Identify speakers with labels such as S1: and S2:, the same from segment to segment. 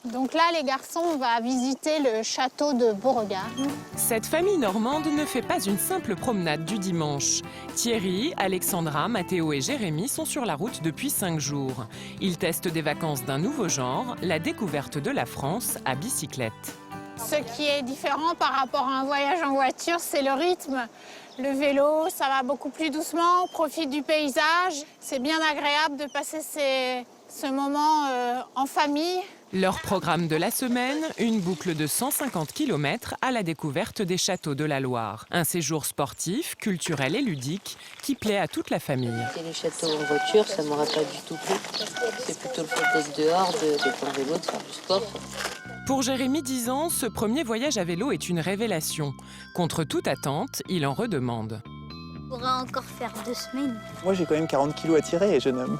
S1: Donc là, les garçons, on va visiter le château de Beauregard.
S2: Cette famille normande ne fait pas une simple promenade du dimanche. Thierry, Alexandra, Mathéo et Jérémy sont sur la route depuis 5 jours. Ils testent des vacances d'un nouveau genre, la découverte de la France à bicyclette.
S1: Ce qui est différent par rapport à un voyage en voiture, c'est le rythme. Le vélo, ça va beaucoup plus doucement, on profite du paysage. C'est bien agréable de passer ce moment en famille.
S2: Leur programme de la semaine, une boucle de 150 km à la découverte des châteaux de la Loire. Un séjour sportif, culturel et ludique qui plaît à toute la famille.
S3: Les châteaux en voiture, ça ne m'aurait pas du tout plu. C'est plutôt le fait d'être dehors, de prendre le vélo, de faire du sport.
S2: Pour Jérémy, 10 ans, ce premier voyage à vélo est une révélation. Contre toute attente, il en redemande.
S4: On pourra encore faire 2 semaines.
S5: Moi, j'ai quand même 40 kilos à tirer, jeune homme.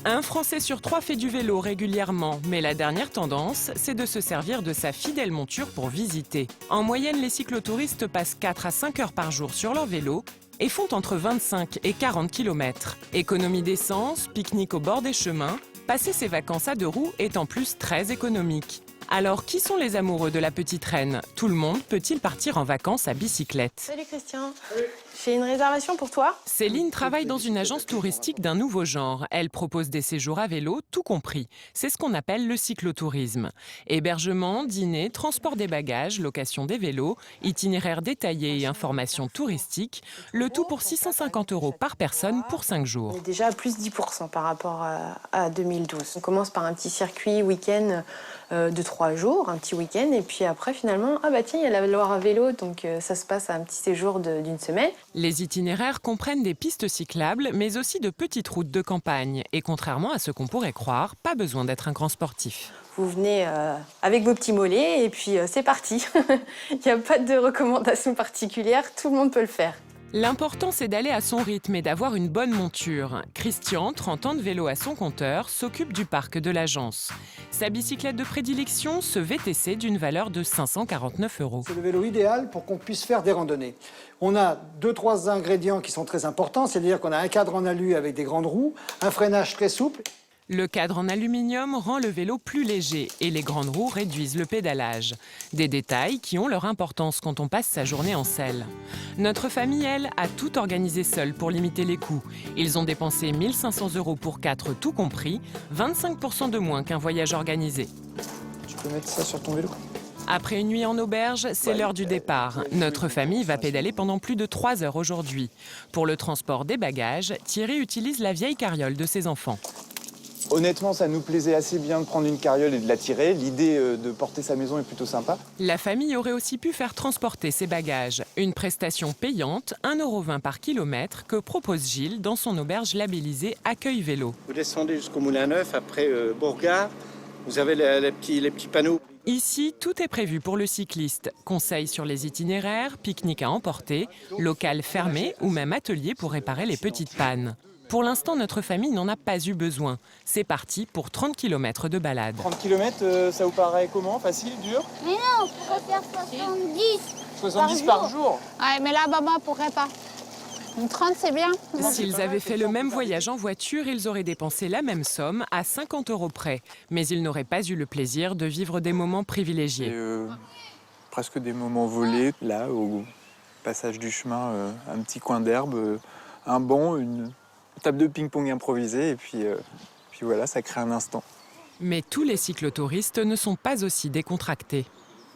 S2: Un Français sur 3 fait du vélo régulièrement, mais la dernière tendance, c'est de se servir de sa fidèle monture pour visiter. En moyenne, les cyclotouristes passent 4 à 5 heures par jour sur leur vélo et font entre 25 et 40 km. Économie d'essence, pique-nique au bord des chemins, passer ses vacances à 2 roues est en plus très économique. Alors, qui sont les amoureux de la petite reine? Tout le monde peut-il partir en vacances à bicyclette?
S6: Salut Christian, j'ai une réservation pour toi.
S2: Céline travaille dans une agence touristique d'un nouveau genre. Elle propose des séjours à vélo, tout compris. C'est ce qu'on appelle le cyclotourisme. Hébergement, dîner, transport des bagages, location des vélos, itinéraire détaillé et informations touristiques, le tout pour 650 € par personne pour 5 jours.
S6: On est déjà à plus 10% par rapport à 2012. On commence par un petit circuit week-end de 3 jours, un petit week-end, et puis après finalement, ah bah tiens, il y a la Loire à vélo, donc ça se passe à un petit séjour d'une semaine.
S2: Les itinéraires comprennent des pistes cyclables, mais aussi de petites routes de campagne. Et contrairement à ce qu'on pourrait croire, pas besoin d'être un grand sportif.
S6: Vous venez avec vos petits mollets et puis c'est parti. Il n'y a pas de recommandation particulière, tout le monde peut le faire.
S2: L'important, c'est d'aller à son rythme et d'avoir une bonne monture. Christian, 30 ans de vélo à son compteur, s'occupe du parc de l'agence. Sa bicyclette de prédilection, ce VTC d'une valeur de 549 €.
S7: C'est le vélo idéal pour qu'on puisse faire des randonnées. On a 2-3 ingrédients qui sont très importants, c'est-à-dire qu'on a un cadre en alu avec des grandes roues, un freinage très souple.
S2: Le cadre en aluminium rend le vélo plus léger et les grandes roues réduisent le pédalage. Des détails qui ont leur importance quand on passe sa journée en selle. Notre famille, elle, a tout organisé seule pour limiter les coûts. Ils ont dépensé 1 500 € pour 4 tout compris, 25% de moins qu'un voyage organisé.
S5: Tu peux mettre ça sur ton vélo?
S2: Après une nuit en auberge, c'est l'heure du départ. Notre famille va pédaler pendant plus de 3 heures aujourd'hui. Pour le transport des bagages, Thierry utilise la vieille carriole de ses enfants.
S5: Honnêtement, ça nous plaisait assez bien de prendre une carriole et de la tirer. L'idée de porter sa maison est plutôt sympa.
S2: La famille aurait aussi pu faire transporter ses bagages. Une prestation payante, 1,20 € par kilomètre, que propose Gilles dans son auberge labellisée Accueil Vélo.
S8: Vous descendez jusqu'au Moulin Neuf, après Beauregard, vous avez les petits panneaux.
S2: Ici, tout est prévu pour le cycliste. Conseils sur les itinéraires, pique-nique à emporter, local fermé ou même atelier pour réparer les petites pannes. Pour l'instant, notre famille n'en a pas eu besoin. C'est parti pour 30 km de balade.
S5: 30 km, ça vous paraît comment? Facile, dur?
S4: Mais non, on pourrait faire 70.
S5: 70 par jour?
S1: Ouais, mais là, maman pourrait pas. Une 30, c'est bien.
S2: S'ils avaient fait le même voyage en voiture, ils auraient dépensé la même somme à 50 € près. Mais ils n'auraient pas eu le plaisir de vivre des moments privilégiés.
S5: Presque des moments volés, là, au passage du chemin, un petit coin d'herbe, un banc, une table de ping-pong improvisée, et puis voilà, ça crée un instant.
S2: Mais tous les cyclotouristes ne sont pas aussi décontractés.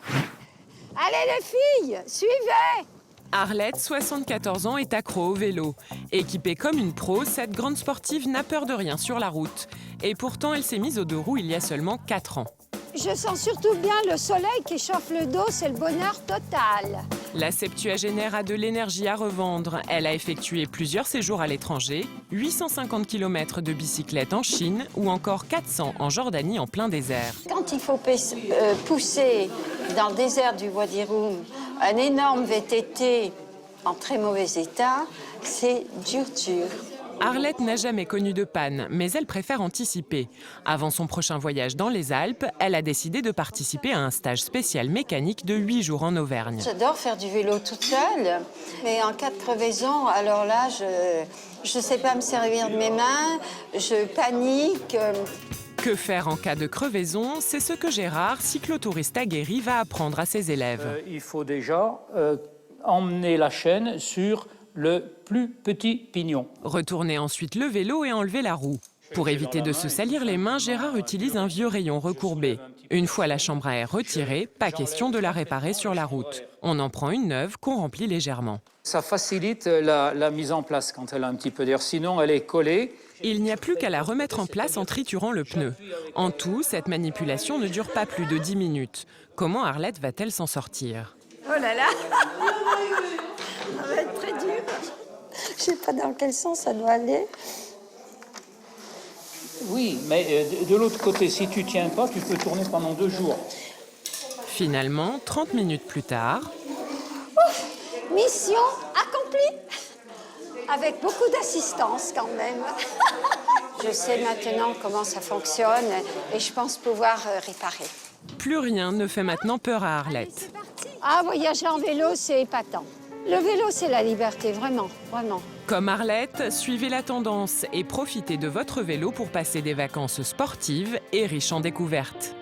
S9: Allez les filles, suivez!
S2: Arlette, 74 ans, est accro au vélo. Équipée comme une pro, cette grande sportive n'a peur de rien sur la route. Et pourtant, elle s'est mise aux 2 roues il y a seulement 4 ans.
S9: Je sens surtout bien le soleil qui chauffe le dos, c'est le bonheur total.
S2: La septuagénaire a de l'énergie à revendre. Elle a effectué plusieurs séjours à l'étranger, 850 km de bicyclette en Chine ou encore 400 en Jordanie en plein désert.
S10: Quand il faut pousser dans le désert du Wadi Rum un énorme VTT en très mauvais état, c'est dur.
S2: Arlette n'a jamais connu de panne, mais elle préfère anticiper. Avant son prochain voyage dans les Alpes, elle a décidé de participer à un stage spécial mécanique de 8 jours en Auvergne.
S10: J'adore faire du vélo toute seule, mais en cas de crevaison, alors là, je ne sais pas me servir de mes mains, je panique.
S2: Que faire en cas de crevaison? C'est ce que Gérard, cyclotouriste aguerri, va apprendre à ses élèves.
S11: Il faut déjà emmener la chaîne sur le plus petit pignon.
S2: Retourner ensuite le vélo et enlever la roue. Pour éviter de se salir les mains, Gérard utilise un vieux rayon recourbé. Une fois la chambre à air retirée, pas question de la réparer sur la route. On en prend une neuve qu'on remplit légèrement.
S11: Ça facilite la mise en place quand elle a un petit peu d'air, sinon elle est collée.
S2: Il n'y a plus qu'à la remettre en place en triturant le pneu. En tout, cette manipulation ne dure pas plus de 10 minutes. Comment Arlette va-t-elle s'en sortir?
S9: Oh là là, ça va être très dur.
S10: Je sais pas dans quel sens ça doit aller.
S11: Oui, mais de l'autre côté, si tu tiens pas, tu peux tourner pendant 2 jours.
S2: Finalement, 30 minutes plus tard...
S9: Ouf, mission accomplie. Avec beaucoup d'assistance quand même.
S10: Je sais maintenant comment ça fonctionne et je pense pouvoir réparer.
S2: Plus rien ne fait maintenant peur à Arlette.
S9: Ah, voyager en vélo, c'est épatant. Le vélo, c'est la liberté, vraiment, vraiment.
S2: Comme Arlette, suivez la tendance et profitez de votre vélo pour passer des vacances sportives et riches en découvertes.